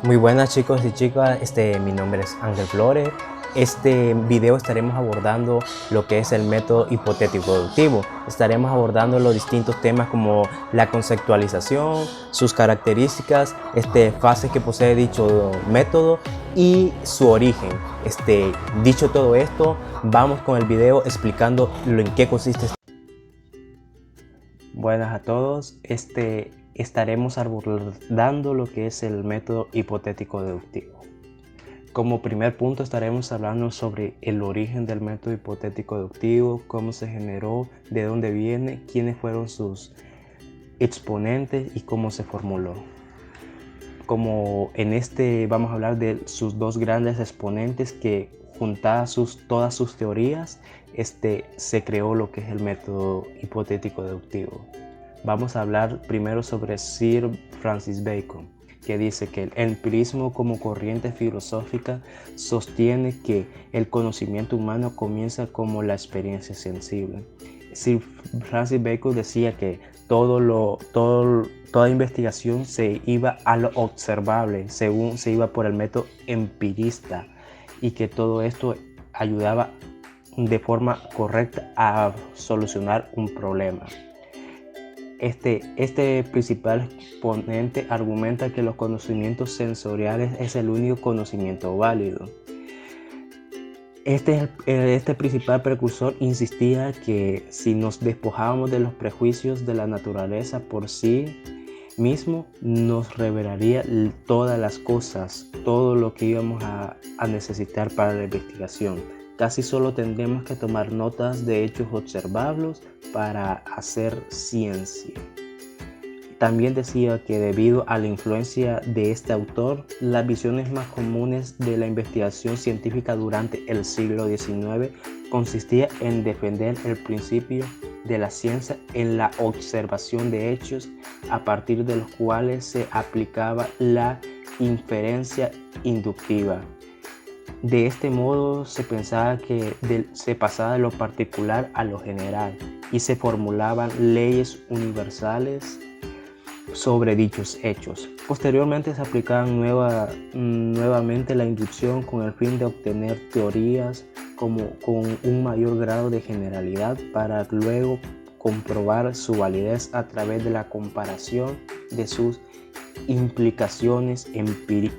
Muy buenas chicos y chicas, mi nombre es Ángel Flores. Este video estaremos abordando lo que es el método hipotético deductivo. Estaremos abordando los distintos temas como la conceptualización, sus características, fases que posee dicho método y su origen. Dicho todo esto, vamos con el video explicando en qué consiste. Buenas a todos, estaremos abordando lo que es el método hipotético deductivo. Como primer punto estaremos hablando sobre el origen del método hipotético deductivo, cómo se generó, de dónde viene, quiénes fueron sus exponentes y cómo se formuló. Como vamos a hablar de sus dos grandes exponentes que juntadas todas sus teorías, se creó lo que es el método hipotético deductivo. Vamos a hablar primero sobre Sir Francis Bacon, que dice que el empirismo como corriente filosófica sostiene que el conocimiento humano comienza como la experiencia sensible. Sir Francis Bacon decía que toda investigación se iba a lo observable, según se iba por el método empirista, y que todo esto ayudaba de forma correcta a solucionar un problema. Este principal exponente argumenta que los conocimientos sensoriales es el único conocimiento válido. Este principal precursor insistía que si nos despojábamos de los prejuicios de la naturaleza por sí mismo, nos revelaría todas las cosas, todo lo que íbamos a necesitar para la investigación. Casi solo tendremos que tomar notas de hechos observables para hacer ciencia. También decía que debido a la influencia de este autor, las visiones más comunes de la investigación científica durante el siglo XIX consistía en defender el principio de la ciencia en la observación de hechos, a partir de los cuales se aplicaba la inferencia inductiva. De este modo se pensaba que se pasaba de lo particular a lo general y se formulaban leyes universales sobre dichos hechos. Posteriormente se aplicaban nuevamente la inducción con el fin de obtener teorías con un mayor grado de generalidad para luego comprobar su validez a través de la comparación de sus implicaciones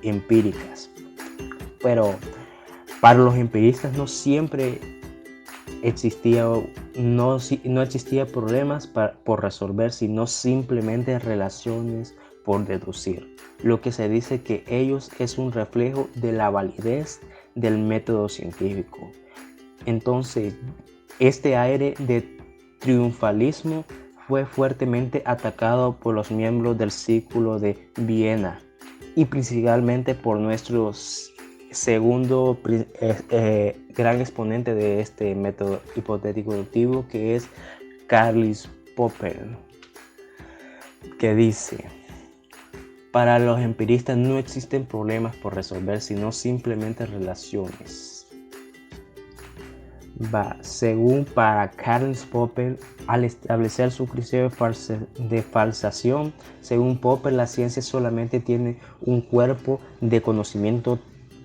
empíricas. Pero para los empiristas no siempre existía problemas por resolver, sino simplemente relaciones por deducir. Lo que se dice que ellos es un reflejo de la validez del método científico. Entonces, este aire de triunfalismo fue fuertemente atacado por los miembros del Círculo de Viena y principalmente por nuestros segundo gran exponente de este método hipotético deductivo, que es Karl Popper, que dice: para los empiristas no existen problemas por resolver, sino simplemente relaciones. Según para Karl Popper, al establecer su criterio de falsación, según Popper, la ciencia solamente tiene un cuerpo de conocimiento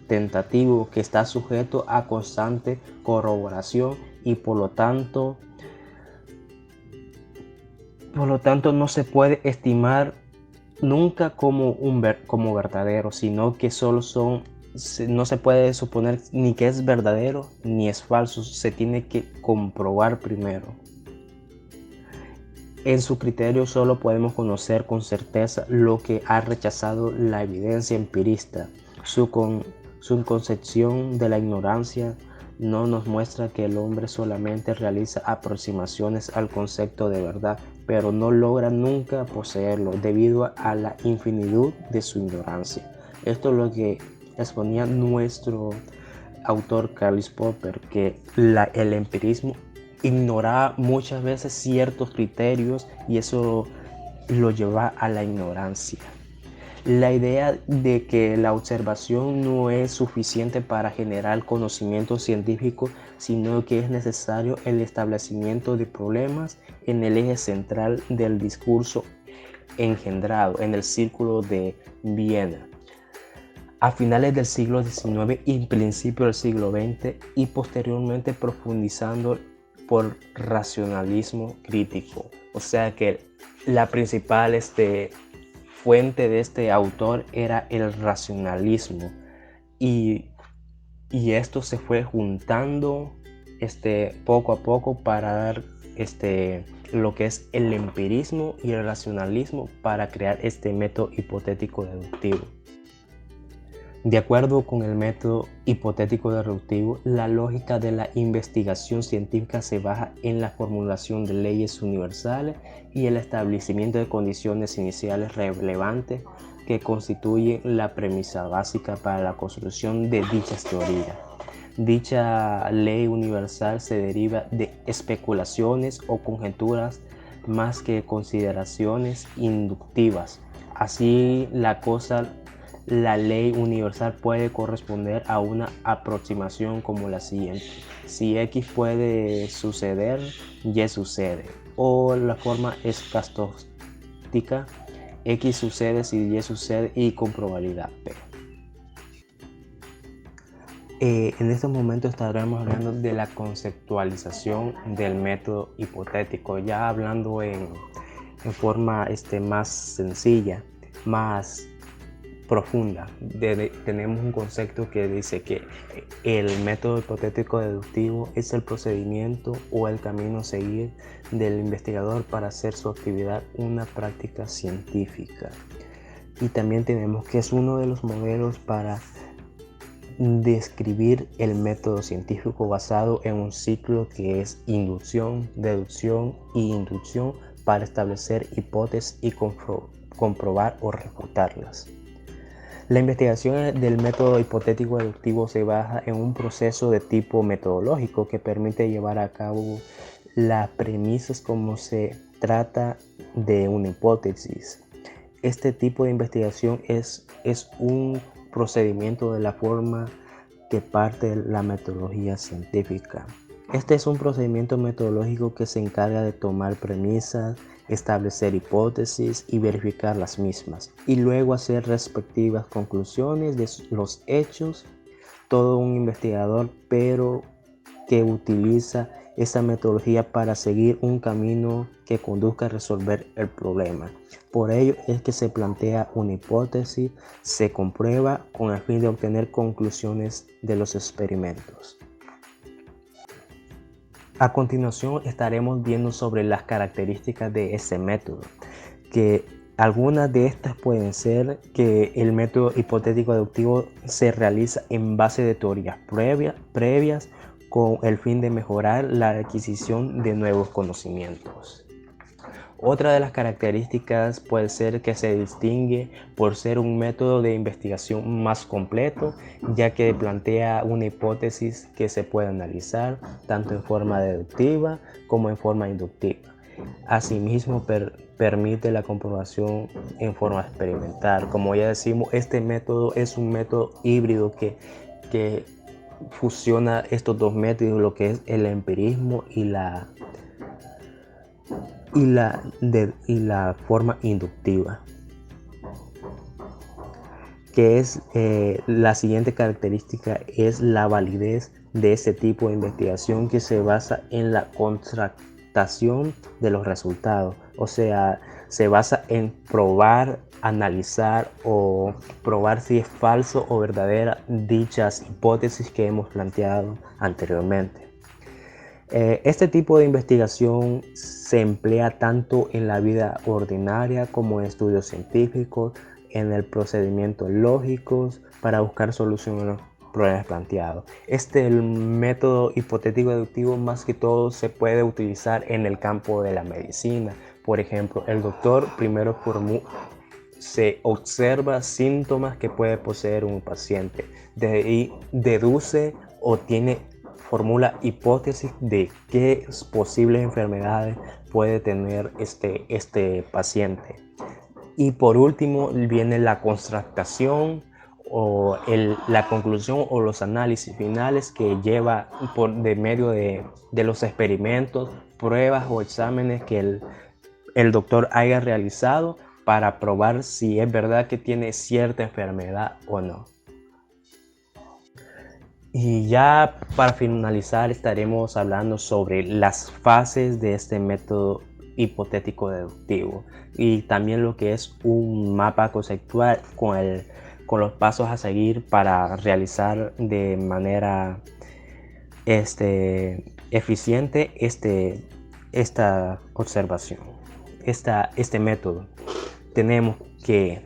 tentativo que está sujeto a constante corroboración y por lo tanto no se puede estimar nunca como verdadero, sino que no se puede suponer ni que es verdadero ni es falso, se tiene que comprobar primero. En su criterio solo podemos conocer con certeza lo que ha rechazado la evidencia empirista. Su concepción de la ignorancia no nos muestra que el hombre solamente realiza aproximaciones al concepto de verdad, pero no logra nunca poseerlo debido a la infinitud de su ignorancia. Esto es lo que exponía nuestro autor Karl Popper, que el empirismo ignoraba muchas veces ciertos criterios y eso lo lleva a la ignorancia. La idea de que la observación no es suficiente para generar conocimiento científico, sino que es necesario el establecimiento de problemas en el eje central del discurso engendrado en el Círculo de Viena. a finales del siglo XIX y principios del siglo XX, y posteriormente profundizando por racionalismo crítico. O sea que la principal fuente de este autor era el racionalismo, y esto se fue juntando poco a poco para dar lo que es el empirismo y el racionalismo para crear este método hipotético deductivo. De acuerdo con el método hipotético deductivo, la lógica de la investigación científica se basa en la formulación de leyes universales y el establecimiento de condiciones iniciales relevantes que constituyen la premisa básica para la construcción de dichas teorías. Dicha ley universal se deriva de especulaciones o conjeturas más que consideraciones inductivas. Así la ley universal puede corresponder a una aproximación como la siguiente: si X puede suceder, Y sucede. O la forma estocástica: X sucede si Y sucede y con probabilidad P. En este momento estaremos hablando de la conceptualización del método hipotético, ya hablando en forma más sencilla, más profunda. Tenemos un concepto que dice que el método hipotético deductivo es el procedimiento o el camino a seguir del investigador para hacer su actividad una práctica científica. Y también tenemos que es uno de los modelos para describir el método científico basado en un ciclo que es inducción, deducción y inducción para establecer hipótesis y comprobar o refutarlas. La investigación del método hipotético deductivo se basa en un proceso de tipo metodológico que permite llevar a cabo las premisas como se trata de una hipótesis. Este tipo de investigación es un procedimiento de la forma que parte de la metodología científica. Este es un procedimiento metodológico que se encarga de tomar premisas, establecer hipótesis y verificar las mismas, y luego hacer respectivas conclusiones de los hechos. Todo un investigador, pero que utiliza esa metodología para seguir un camino que conduzca a resolver el problema. Por ello es que se plantea una hipótesis, se comprueba con el fin de obtener conclusiones de los experimentos. A continuación estaremos viendo sobre las características de ese método, que algunas de estas pueden ser que el método hipotético deductivo se realiza en base de teorías previas con el fin de mejorar la adquisición de nuevos conocimientos. Otra de las características puede ser que se distingue por ser un método de investigación más completo, ya que plantea una hipótesis que se puede analizar tanto en forma deductiva como en forma inductiva. Asimismo, permite la comprobación en forma experimental. Como ya decimos, este método es un método híbrido que fusiona estos dos métodos, lo que es el empirismo y la forma inductiva, que es la siguiente característica es la validez de este tipo de investigación, que se basa en la contrastación de los resultados. O sea, se basa en probar, analizar o probar si es falso o verdadera dichas hipótesis que hemos planteado anteriormente. Este tipo de investigación se emplea tanto en la vida ordinaria como en estudios científicos, en el procedimientos lógicos para buscar soluciones a los problemas planteados. El método hipotético deductivo más que todo se puede utilizar en el campo de la medicina. Por ejemplo, el doctor primero se observa síntomas que puede poseer un paciente. De ahí deduce o formula hipótesis de qué posibles enfermedades puede tener este paciente. Y por último viene la contrastación o la conclusión o los análisis finales que lleva por de medio de los experimentos, pruebas o exámenes que el doctor haya realizado para probar si es verdad que tiene cierta enfermedad o no. Y ya para finalizar estaremos hablando sobre las fases de este método hipotético deductivo y también lo que es un mapa conceptual con los pasos a seguir para realizar de manera eficiente esta observación, este método. Tenemos que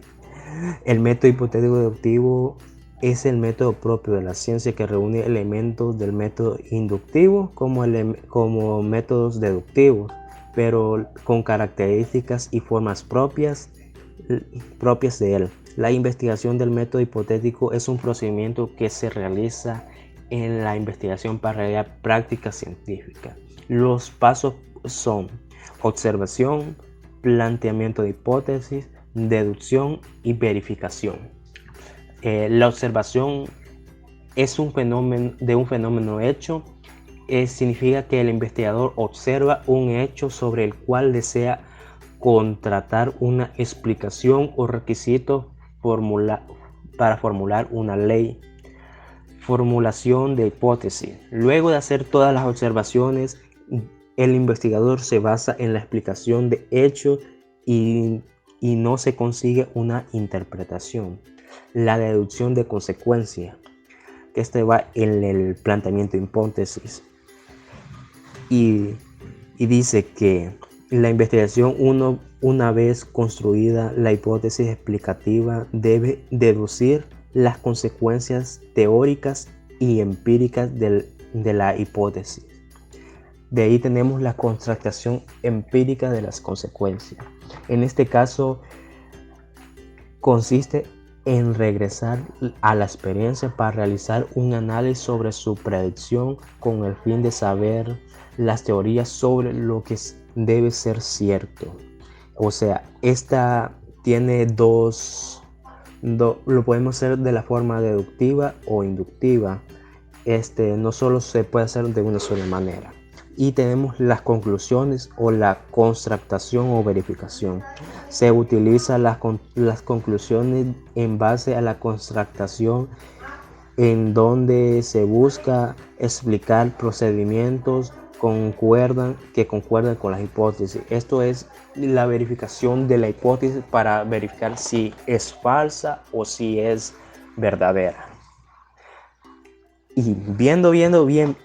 el método hipotético deductivo es el método propio de la ciencia que reúne elementos del método inductivo como métodos deductivos, pero con características y formas propias de él. La investigación del método hipotético es un procedimiento que se realiza en la investigación para la práctica científica. Los pasos son observación, planteamiento de hipótesis, deducción y verificación. La observación es un fenómeno hecho. Significa que el investigador observa un hecho sobre el cual desea contratar una explicación o requisito para formular una ley. Formulación de hipótesis. Luego de hacer todas las observaciones, el investigador se basa en la explicación de hechos y no se consigue una interpretación. La deducción de consecuencia, que va en el planteamiento de hipótesis, y dice que la investigación, una vez construida la hipótesis explicativa, debe deducir las consecuencias teóricas y empíricas de la hipótesis. De ahí tenemos la constatación empírica de las consecuencias. En este caso consiste en regresar a la experiencia para realizar un análisis sobre su predicción con el fin de saber las teorías sobre lo que debe ser cierto. O sea, esta tiene lo podemos hacer de la forma deductiva o inductiva. No solo se puede hacer de una sola manera. Y tenemos las conclusiones o la constatación o verificación. Se utiliza las conclusiones en base a la constatación, en donde se busca explicar procedimientos que concuerdan con las hipótesis. Esto es la verificación de la hipótesis para verificar si es falsa o si es verdadera. Y viendo bien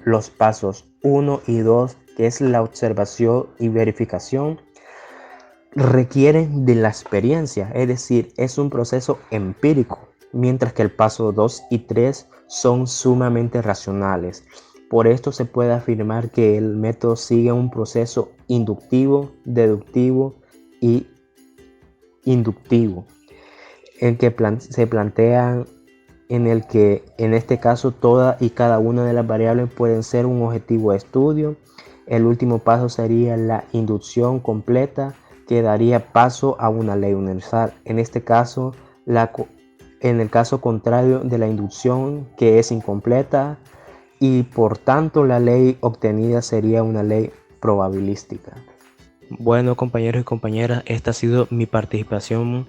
los pasos 1 y 2, que es la observación y verificación, requieren de la experiencia, es decir, es un proceso empírico, mientras que el paso 2 y 3 son sumamente racionales. Por esto se puede afirmar que el método sigue un proceso inductivo, deductivo y inductivo, en que se plantean en el que en este caso toda y cada una de las variables pueden ser un objetivo de estudio. El último paso sería la inducción completa, que daría paso a una ley universal. En este caso, en el caso contrario de la inducción, que es incompleta, y por tanto la ley obtenida sería una ley probabilística. Bueno, compañeros y compañeras, esta ha sido mi participación.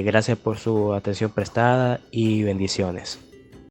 Gracias por su atención prestada y bendiciones.